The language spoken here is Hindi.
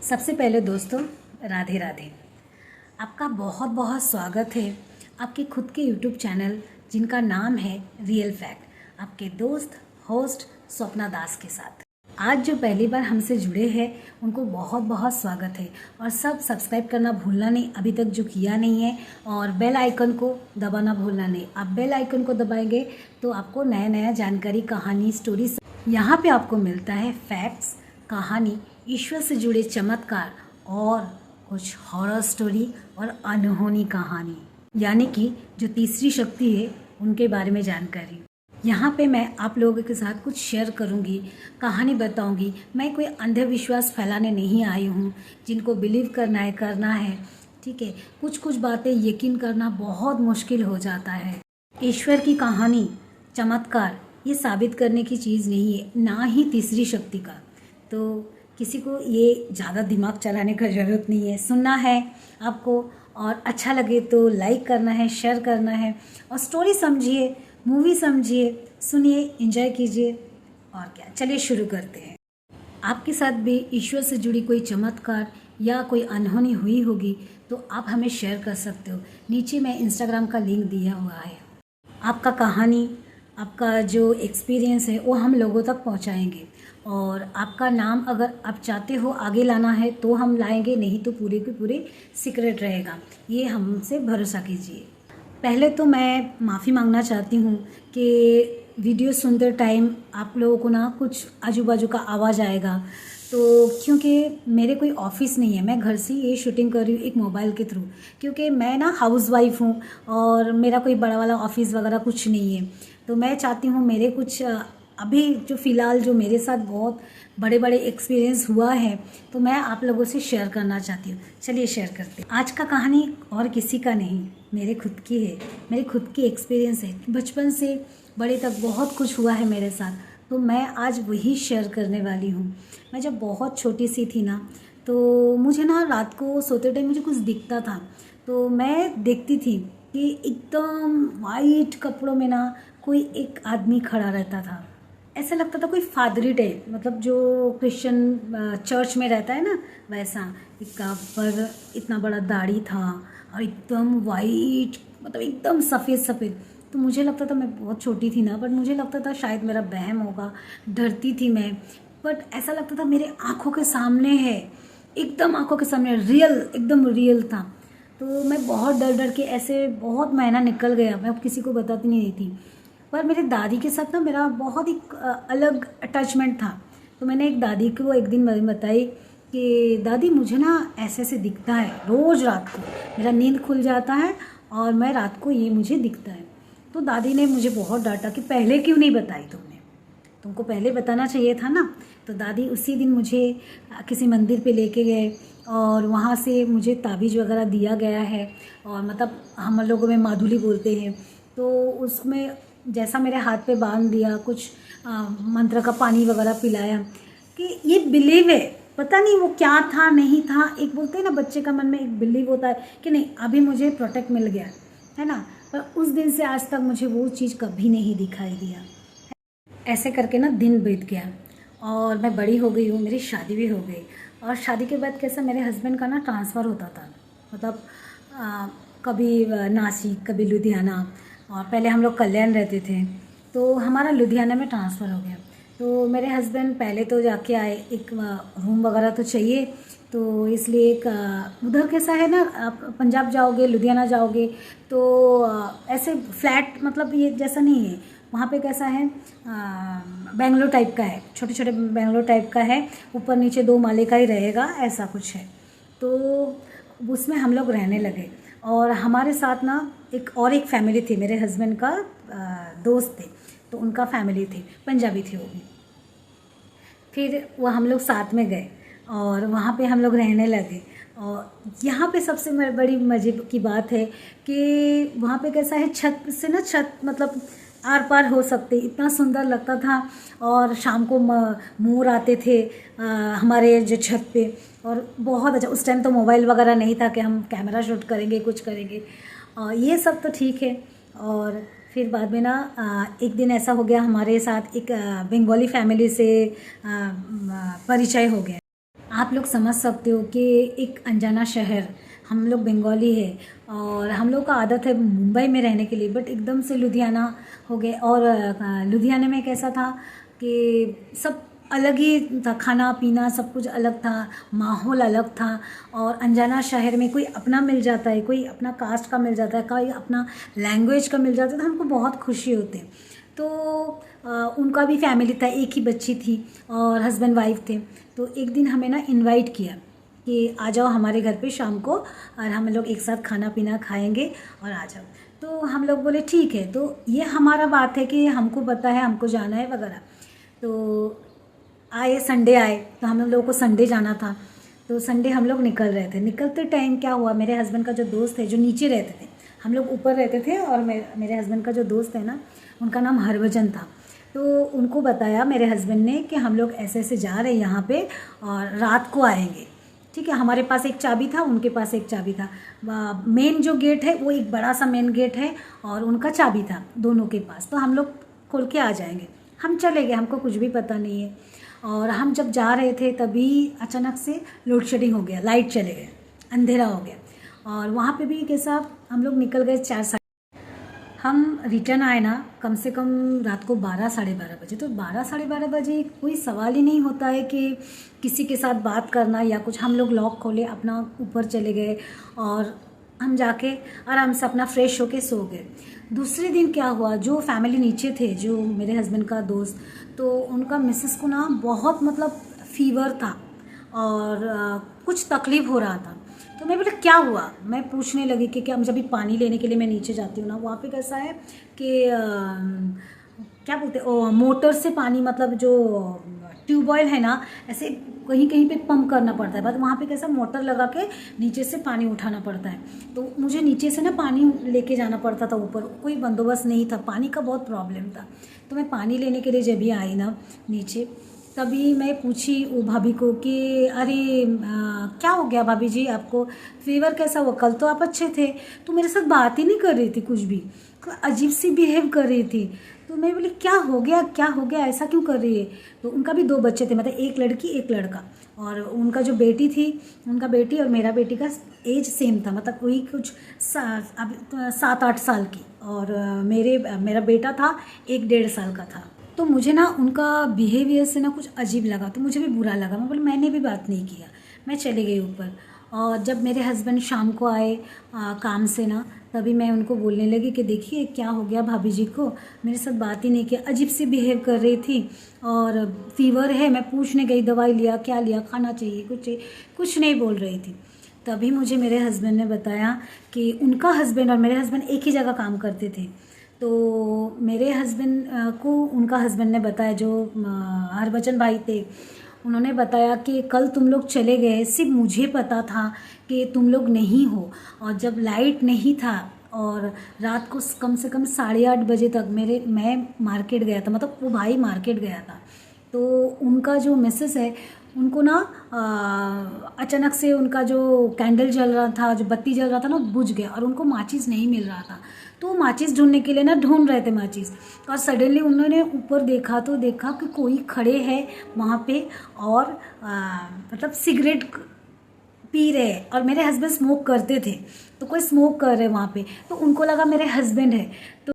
सबसे पहले दोस्तों, राधे राधे। आपका बहुत बहुत स्वागत है आपके खुद के यूट्यूब चैनल जिनका नाम है रियल फैक्ट, आपके दोस्त होस्ट स्वप्ना दास के साथ। आज जो पहली बार हमसे जुड़े हैं उनको बहुत बहुत स्वागत है और सब सब्सक्राइब करना भूलना नहीं अभी तक जो किया नहीं है, और बेल आइकन को दबाना भूलना नहीं। आप बेल आइकन को दबाएंगे तो आपको नया नया जानकारी, कहानी, स्टोरी यहाँ पे आपको मिलता है। फैक्ट्स, कहानी, ईश्वर से जुड़े चमत्कार और कुछ हॉरर स्टोरी और अनहोनी कहानी, यानी कि जो तीसरी शक्ति है उनके बारे में जानकारी। यहाँ पे मैं आप लोगों के साथ कुछ शेयर करूँगी, कहानी बताऊँगी। मैं कोई अंधविश्वास फैलाने नहीं आई हूँ। जिनको बिलीव करना है, ठीक है। कुछ कुछ बातें यकीन करना बहुत मुश्किल हो जाता है। ईश्वर की कहानी, चमत्कार ये साबित करने की चीज़ नहीं है, ना ही तीसरी शक्ति का। तो किसी को ये ज़्यादा दिमाग चलाने का ज़रूरत नहीं है। सुनना है आपको और अच्छा लगे तो लाइक करना है, शेयर करना है, और स्टोरी समझिए, मूवी समझिए, सुनिए, एंजॉय कीजिए। और क्या, चलिए शुरू करते हैं। आपके साथ भी ईश्वर से जुड़ी कोई चमत्कार या कोई अनहोनी हुई होगी तो आप हमें शेयर कर सकते हो। नीचे मैं इंस्टाग्राम का लिंक दिया हुआ है। आपका कहानी, आपका जो एक्सपीरियंस है वो हम लोगों तक पहुंचाएंगे, और आपका नाम अगर आप चाहते हो आगे लाना है तो हम लाएंगे, नहीं तो पूरे के पूरे सीक्रेट रहेगा। ये हमसे भरोसा कीजिए। पहले तो मैं माफ़ी मांगना चाहती हूँ कि वीडियो सुनते टाइम आप लोगों को ना कुछ आजू बाजू का आवाज़ आएगा, तो क्योंकि मेरे कोई ऑफिस नहीं है, मैं घर से ये शूटिंग कर रही हूँ एक मोबाइल के थ्रू, क्योंकि मैं ना हाउसवाइफ हूँ और मेरा कोई बड़ा वाला ऑफिस वगैरह कुछ नहीं है। तो मैं चाहती हूँ मेरे कुछ अभी जो फ़िलहाल जो मेरे साथ बहुत बड़े बड़े एक्सपीरियंस हुआ है तो मैं आप लोगों से शेयर करना चाहती हूँ। चलिए शेयर करते हैं। आज का कहानी और किसी का नहीं, मेरे खुद की है, मेरे खुद की एक्सपीरियंस है। बचपन से बड़े तक बहुत कुछ हुआ है मेरे साथ, तो मैं आज वही शेयर करने वाली हूँ। मैं जब बहुत छोटी सी थी ना, तो मुझे ना रात को सोते टाइम मुझे कुछ दिखता था, तो मैं देखती थी कि एकदम वाइट कपड़ों में ना कोई एक आदमी खड़ा रहता था। ऐसा लगता था कोई फादरी टाइप, मतलब जो क्रिश्चियन चर्च में रहता है ना वैसा। इसका पर इतना बड़ा दाढ़ी था और एकदम वाइट, मतलब एकदम सफ़ेद सफ़ेद। तो मुझे लगता था, मैं बहुत छोटी थी ना, बट मुझे लगता था शायद मेरा वहम होगा, डरती थी मैं। बट ऐसा लगता था मेरे आँखों के सामने है, एकदम आँखों के सामने, रियल, एकदम रियल था। तो मैं बहुत डर डर के ऐसे बहुत महीना निकल गया, मैं अब किसी को बताती नहीं थी। पर मेरे दादी के साथ ना मेरा बहुत ही अलग अटैचमेंट था। तो मैंने एक दादी को एक दिन बताई कि दादी मुझे ना ऐसे ऐसे दिखता है, रोज़ रात को मेरा नींद खुल जाता है और मैं रात को ये मुझे दिखता है। तो दादी ने मुझे बहुत डांटा कि पहले क्यों नहीं बताई तुमने, तुमको पहले बताना चाहिए था ना। तो दादी उसी दिन मुझे किसी मंदिर पे लेके गए और वहाँ से मुझे ताबीज़ वगैरह दिया गया है, और मतलब हम लोगों में माधुली बोलते हैं। तो उसमें जैसा मेरे हाथ पे बांध दिया, कुछ मंत्र का पानी वगैरह पिलाया, कि ये बिलीव है। पता नहीं वो क्या था, नहीं था। एक बोलते हैं ना बच्चे का मन में एक बिलीव होता है कि नहीं अभी मुझे प्रोटेक्ट मिल गया है ना। पर उस दिन से आज तक मुझे वो चीज़ कभी नहीं दिखाई दिया। ऐसे करके ना दिन बीत गया और मैं बड़ी हो गई हूँ, मेरी शादी भी हो गई। और शादी के बाद कैसा, मेरे हस्बैंड का ना ट्रांसफ़र होता था, मतलब कभी नासिक, कभी लुधियाना, और पहले हम लोग कल्याण रहते थे, तो हमारा लुधियाना में ट्रांसफ़र हो गया। तो मेरे हस्बैंड पहले तो जाके आए, एक रूम वगैरह तो चाहिए, तो इसलिए एक उधर कैसा है ना, आप पंजाब जाओगे, लुधियाना जाओगे तो ऐसे फ्लैट, मतलब ये जैसा नहीं है। वहाँ पे कैसा है, बेंगलोर टाइप का है, छोटे छोटे बेंगलोर टाइप का है, ऊपर नीचे 2 माले का ही रहेगा, ऐसा कुछ है। तो उसमें हम लोग रहने लगे, और हमारे साथ ना एक फैमिली थी, मेरे हस्बैंड का दोस्त थे, तो उनका फैमिली थी, पंजाबी थी वो भी। फिर वो हम लोग साथ में गए और वहाँ पे हम लोग रहने लगे। और यहाँ पे सबसे बड़ी मज़े की बात है कि वहाँ पे कैसा है, छत से ना छत, मतलब आर पार हो सकते, इतना सुंदर लगता था। और शाम को मोर आते थे हमारे जो छत पे, और बहुत अच्छा। उस टाइम तो मोबाइल वगैरह नहीं था कि हम कैमरा शूट करेंगे, कुछ करेंगे, और ये सब तो ठीक है। और फिर बाद में ना एक दिन ऐसा हो गया, हमारे साथ एक बंगाली फैमिली से परिचय हो गया। आप लोग समझ सकते हो कि एक अनजाना शहर, हम लोग बंगाली है और हम लोग का आदत है मुंबई में रहने के लिए, बट एकदम से लुधियाना हो गए। और लुधियाना में कैसा था कि सब अलग ही था, खाना पीना सब कुछ अलग था, माहौल अलग था। और अनजाना शहर में कोई अपना मिल जाता है, कोई अपना कास्ट का मिल जाता है, कोई अपना लैंग्वेज का मिल जाता है, तो हमको बहुत खुशी होती है। तो उनका भी फैमिली था, एक ही बच्ची थी और हस्बैंड वाइफ थे। तो एक दिन हमें ना इनवाइट किया कि आ जाओ हमारे घर पे शाम को और हम लोग एक साथ खाना पीना खाएंगे और आ जाओ। तो हम लोग बोले ठीक है। तो ये हमारा बात है कि हमको पता है हमको जाना है वगैरह। तो आए, संडे आए, तो हम लोगों को संडे जाना था। तो संडे हम लोग निकल रहे थे। निकलते टाइम क्या हुआ, मेरे हस्बैंड का जो दोस्त है, जो नीचे रहते थे, हम लोग ऊपर रहते थे, और मेरे हस्बैंड का जो दोस्त है ना, उनका नाम हरभजन था। तो उनको बताया मेरे हस्बैंड ने कि हम लोग ऐसे ऐसे जा रहे हैं यहाँ पे और रात को आएंगे। ठीक है, हमारे पास एक चाबी था, उनके पास एक चाबी था। मेन जो गेट है वो एक बड़ा सा मेन गेट है और उनका चाबी था दोनों के पास। तो हम लोग खोल के आ जाएंगे। हम चले गए, हमको कुछ भी पता नहीं है। और हम जब जा रहे थे तभी अचानक से लोड शेडिंग हो गया, लाइट चले गए, अंधेरा हो गया। और वहाँ पे भी कैसा, हम लोग निकल गए 4 हम रिटर्न आए ना कम से कम रात को 12 साढ़े 12 बजे। तो 12 साढ़े 12 बजे कोई सवाल ही नहीं होता है कि किसी के साथ बात करना या कुछ। हम लोग लॉक खोले, अपना ऊपर चले गए और हम जाके आराम से अपना फ्रेश होके सो गए। दूसरे दिन क्या हुआ, जो फैमिली नीचे थे, जो मेरे हस्बैंड का दोस्त, तो उनका मिसेस को ना बहुत मतलब फीवर था और कुछ तकलीफ हो रहा था। तो मैं बोले क्या हुआ, मैं पूछने लगी कि क्या। मुझे अभी पानी लेने के लिए मैं नीचे जाती हूँ ना, वहाँ पे कैसा है कि क्या बोलते हैं, मोटर से पानी, मतलब जो ट्यूबवेल है ना, ऐसे कहीं कहीं पे पंप करना पड़ता है, बट वहाँ पे कैसा मोटर लगा के नीचे से पानी उठाना पड़ता है। तो मुझे नीचे से ना पानी लेके जाना पड़ता था ऊपर, कोई बंदोबस्त नहीं था, पानी का बहुत प्रॉब्लम था। तो मैं पानी लेने के लिए जब भी आई ना नीचे, तभी मैं पूछी वो भाभी को कि अरे क्या हो गया भाभी जी, आपको फीवर कैसा हुआ, कल तो आप अच्छे थे। तो मेरे साथ बात ही नहीं कर रही थी, कुछ भी अजीब सी बिहेव कर रही थी। तो मैं बोली क्या हो गया, क्या हो गया, ऐसा क्यों कर रही है। तो उनका भी 2 बच्चे थे, मतलब एक लड़की एक लड़का। और उनका जो बेटी थी, उनका बेटी और मेरा बेटी का एज सेम था, मतलब वही कुछ 7-8 साल की। और मेरा बेटा था 1-1.5 साल का था। तो मुझे ना उनका बिहेवियर से ना कुछ अजीब लगा, तो मुझे भी बुरा लगा। मैं बोली मैंने भी बात नहीं किया, मैं चली गई ऊपर। और जब मेरे हस्बैंड शाम को आए काम से ना, तभी मैं उनको बोलने लगी कि देखिए क्या हो गया भाभी जी को, मेरे साथ बात ही नहीं किया, अजीब सी बिहेव कर रही थी और फीवर है। मैं पूछने गई दवाई लिया, क्या लिया, खाना चाहिए, कुछ नहीं बोल रही थी। तभी मुझे मेरे हस्बैंड ने बताया कि उनका हस्बैंड और मेरे हस्बैंड एक ही जगह काम करते थे। तो मेरे हस्बैंड को उनका हस्बैंड ने बताया, जो हरभजन भाई थे, उन्होंने बताया कि कल तुम लोग चले गए, सिर्फ मुझे पता था कि तुम लोग नहीं हो। और जब लाइट नहीं था और रात को कम से कम 8:30 बजे तक मैं मार्केट गया था, मतलब वो भाई मार्केट गया था। तो उनका जो मिसेस है, उनको ना अचानक से उनका जो कैंडल जल रहा था, जो बत्ती जल रहा था ना, बुझ गया और उनको माचिस नहीं मिल रहा था। तो वो माचिस ढूंढने के लिए ना ढूंढ रहे थे माचिस, और सडनली उन्होंने ऊपर देखा तो देखा कि कोई खड़े हैं वहाँ पे और मतलब सिगरेट पी रहे हैं। और मेरे हस्बैंड स्मोक करते थे, तो कोई स्मोक कर रहे वहाँ पे, तो उनको लगा मेरे हस्बैंड है। तो